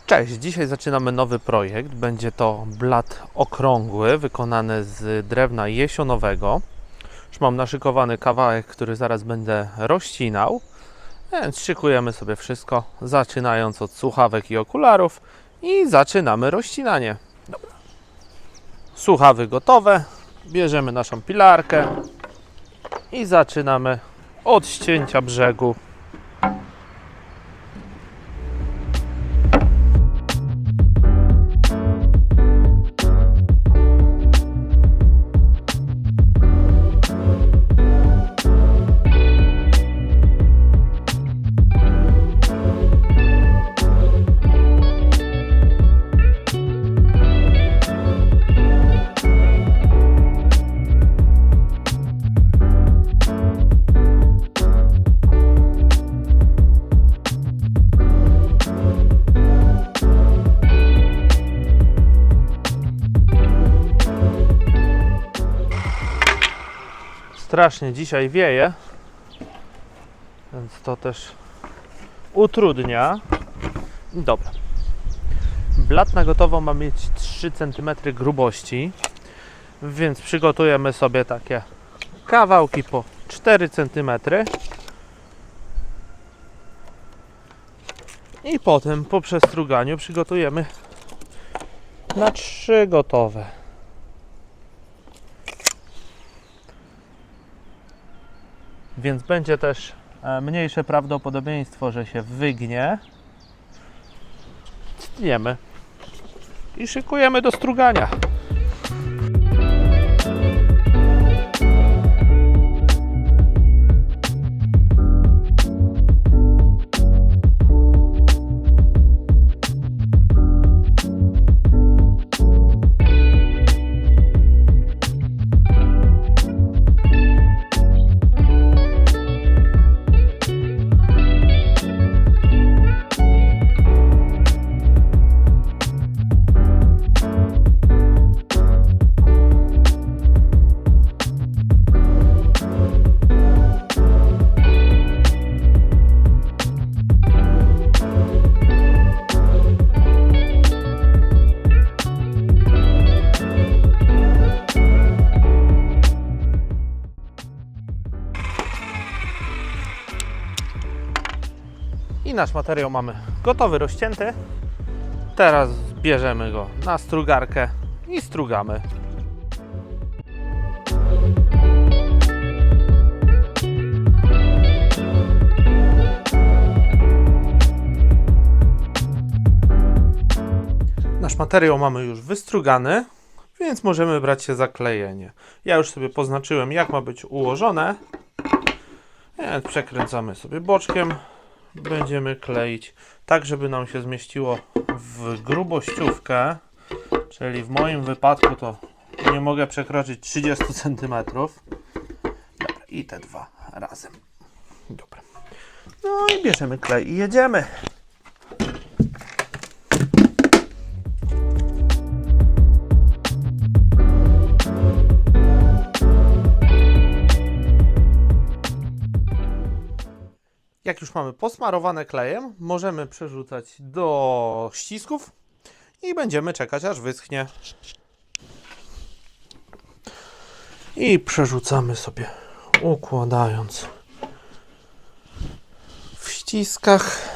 Cześć, dzisiaj zaczynamy nowy projekt. Będzie to blat okrągły, wykonany z drewna jesionowego. Już mam naszykowany kawałek, który zaraz będę rozcinał. Więc szykujemy sobie wszystko, zaczynając od słuchawek i okularów i zaczynamy rozcinanie. Dobra. Słuchawy gotowe, bierzemy naszą pilarkę i zaczynamy od ścięcia brzegu. Strasznie dzisiaj wieje, więc to też utrudnia. Dobra. Blat na gotowo ma mieć 3 cm grubości, więc przygotujemy sobie takie kawałki po 4 cm i potem po przestruganiu przygotujemy na 3 gotowe. Więc będzie też mniejsze prawdopodobieństwo, że się wygnie. Tniemy i szykujemy do strugania. I nasz materiał mamy gotowy, rozcięty. Teraz bierzemy go na strugarkę i strugamy. Nasz materiał mamy już wystrugany, więc możemy brać się za klejenie. Ja już sobie poznaczyłem, jak ma być ułożone. Więc przekręcamy sobie boczkiem. Będziemy kleić tak, żeby nam się zmieściło w grubościówkę, czyli w moim wypadku to nie mogę przekroczyć 30 cm. Dobra, i te dwa razem. Dobra. No i bierzemy klej i jedziemy. Jak już mamy posmarowane klejem, możemy przerzucać do ścisków i będziemy czekać, aż wyschnie. I przerzucamy sobie, układając w ściskach.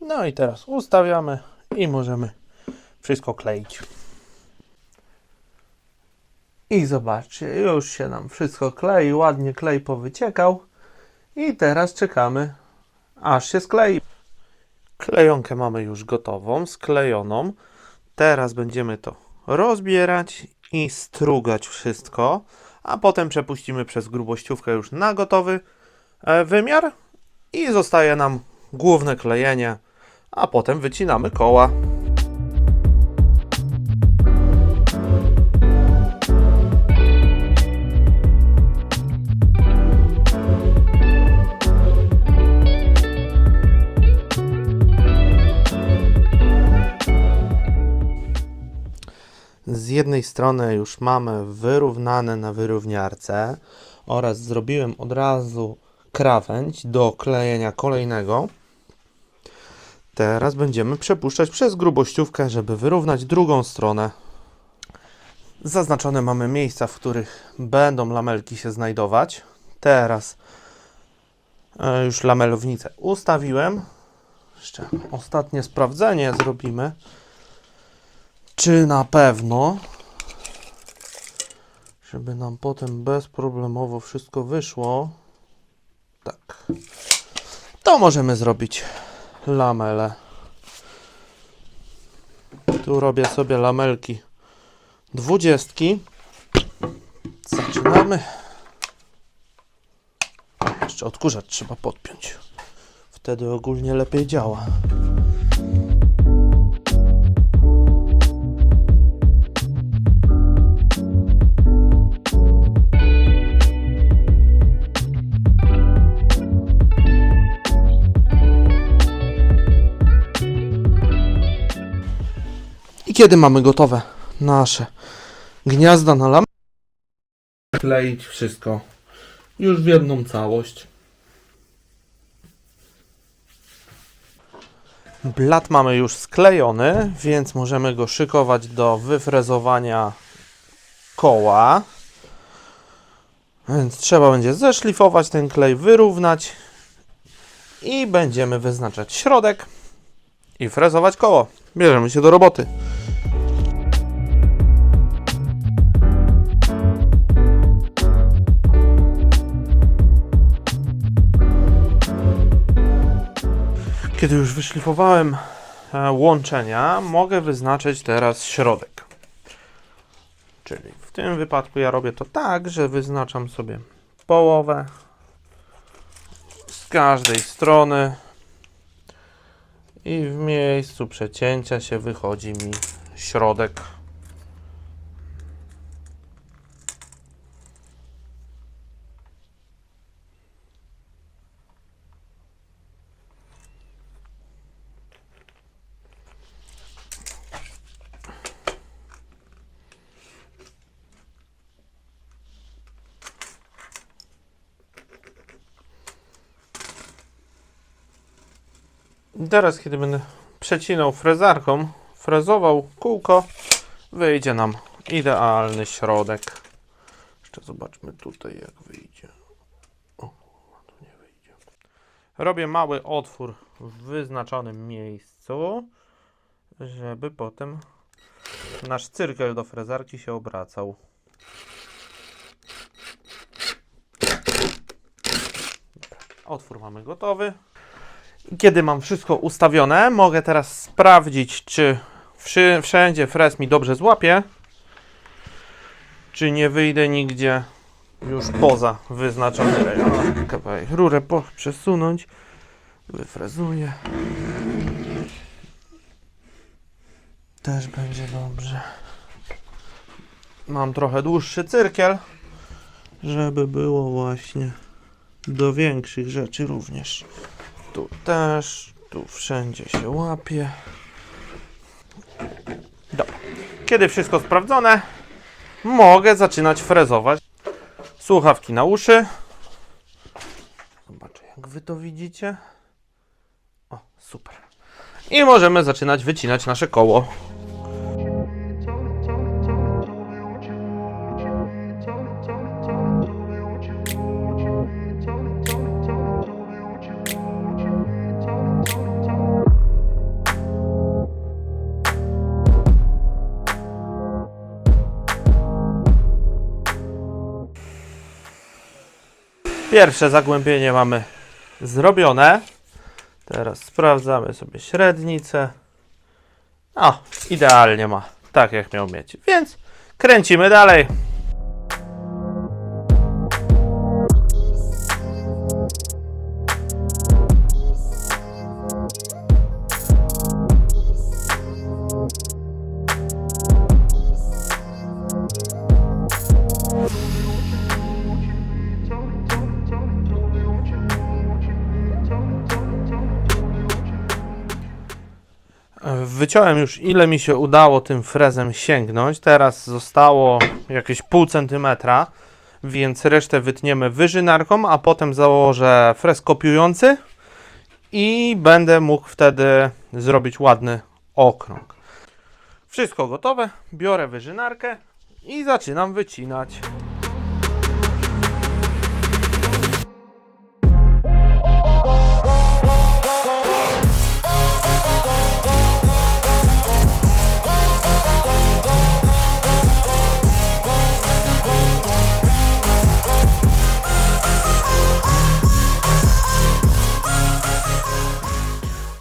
No i teraz ustawiamy i możemy wszystko kleić. I zobaczcie, już się nam wszystko klei, ładnie klej powyciekał. I teraz czekamy, aż się sklei. Klejonkę mamy już gotową, sklejoną. Teraz będziemy to rozbierać i strugać wszystko, a potem przepuścimy przez grubościówkę już na gotowy wymiar i zostaje nam główne klejenie, a potem wycinamy koła. Z jednej strony już mamy wyrównane na wyrówniarce oraz zrobiłem od razu krawędź do klejenia kolejnego. Teraz będziemy przepuszczać przez grubościówkę, żeby wyrównać drugą stronę. Zaznaczone mamy miejsca, w których będą lamelki się znajdować. Teraz już lamelownicę ustawiłem. Jeszcze ostatnie sprawdzenie zrobimy, czy na pewno, żeby nam potem bezproblemowo wszystko wyszło. Tak. To możemy zrobić lamele. Tu robię sobie lamelki 20. Zaczynamy. Jeszcze odkurzacz trzeba podpiąć. Wtedy ogólnie lepiej działa. I kiedy mamy gotowe nasze gniazda na lampę, kleić wszystko już w jedną całość. Blat mamy już sklejony, więc możemy go szykować do wyfrezowania koła. Więc trzeba będzie zeszlifować ten klej, wyrównać i będziemy wyznaczać środek i frezować koło. Bierzemy się do roboty. Kiedy już wyszlifowałem łączenia, mogę wyznaczyć teraz środek. Czyli w tym wypadku ja robię to tak, że wyznaczam sobie połowę z każdej strony i w miejscu przecięcia się wychodzi mi środek. Teraz, kiedy będę przecinał frezarką, frezował kółko, wyjdzie nam idealny środek. Jeszcze zobaczmy tutaj, jak wyjdzie. O, tu nie wyjdzie. Robię mały otwór w wyznaczonym miejscu, żeby potem nasz cyrkel do frezarki się obracał. Otwór mamy gotowy. Kiedy mam wszystko ustawione, mogę teraz sprawdzić, czy wszędzie frez mi dobrze złapie, czy nie wyjdę nigdzie już poza wyznaczony rejon. Kawałek rurę przesunąć, wyfrezuję. Też będzie dobrze. Mam trochę dłuższy cyrkiel, żeby było właśnie do większych rzeczy również. Tu też, tu wszędzie się łapie. Dobra. Kiedy wszystko sprawdzone, mogę zaczynać frezować. Słuchawki na uszy. Zobaczę, jak wy to widzicie. O, super. I możemy zaczynać wycinać nasze koło. Pierwsze zagłębienie mamy zrobione. Teraz sprawdzamy sobie średnicę. O, idealnie ma, tak jak miał mieć. Więc kręcimy dalej. W wyciąłem już, ile mi się udało tym frezem sięgnąć. Teraz zostało jakieś pół centymetra, więc resztę wytniemy wyżynarką, a potem założę frez kopiujący i będę mógł wtedy zrobić ładny okrąg. Wszystko gotowe, biorę wyżynarkę i zaczynam wycinać.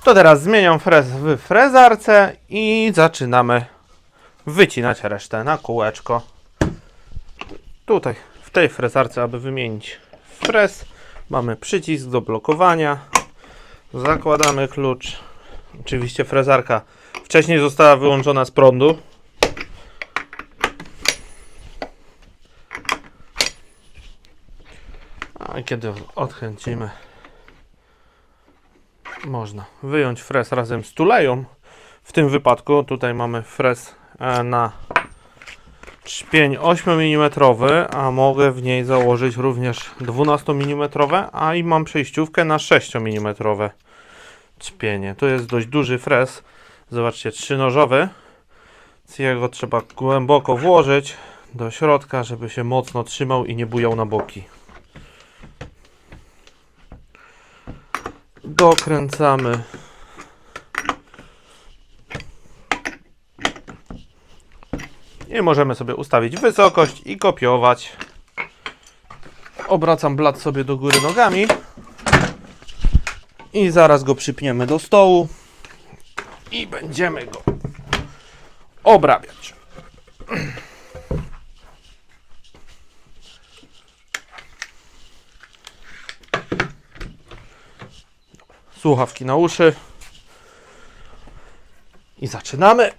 To teraz zmieniam frez w frezarce i zaczynamy wycinać resztę na kółeczko. Tutaj w tej frezarce, aby wymienić frez, mamy przycisk do blokowania. Zakładamy klucz. Oczywiście frezarka wcześniej została wyłączona z prądu. A kiedy odkręcimy, można wyjąć frez razem z tuleją. W tym wypadku tutaj mamy frez na czpień 8 mm, a mogę w niej założyć również 12 mm, a i mam przejściówkę na 6 mm czpienie. To jest dość duży frez. Zobaczcie, 3-nożowy. Jego trzeba głęboko włożyć do środka, żeby się mocno trzymał i nie bujał na boki. Dokręcamy i możemy sobie ustawić wysokość i kopiować. Obracam blat sobie do góry nogami i zaraz go przypniemy do stołu i będziemy go obrabiać. Słuchawki na uszy i zaczynamy.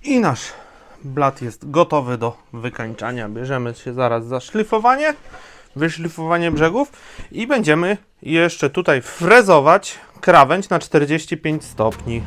I nasz blat jest gotowy do wykańczania. Bierzemy się zaraz za szlifowanie, wyszlifowanie brzegów i będziemy jeszcze tutaj frezować krawędź na 45 stopni.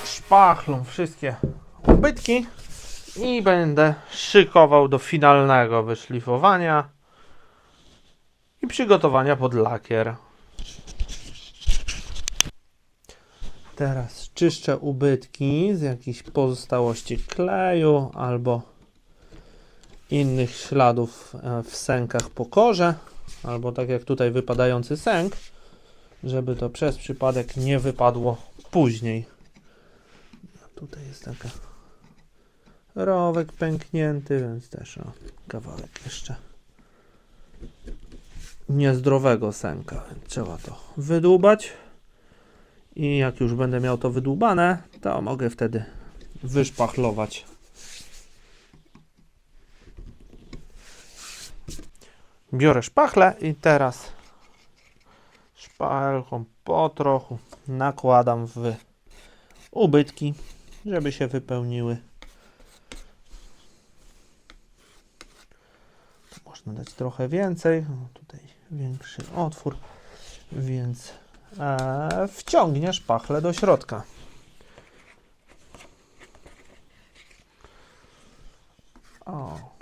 Szpachlą wszystkie ubytki i będę szykował do finalnego wyszlifowania i przygotowania pod lakier. Teraz czyszczę ubytki z jakichś pozostałości kleju albo innych śladów w sękach po korze, albo tak jak tutaj wypadający sęk, żeby to przez przypadek nie wypadło później. Tutaj jest taka rowek pęknięty, więc też kawałek jeszcze niezdrowego sęka, więc trzeba to wydłubać i jak już będę miał to wydłubane, to mogę wtedy wyszpachlować. Biorę szpachlę i teraz Szpachelką po trochu nakładam w ubytki, żeby się wypełniły. Tu można dać trochę więcej. O, tutaj większy otwór, więc wciągnie szpachlę do środka. O.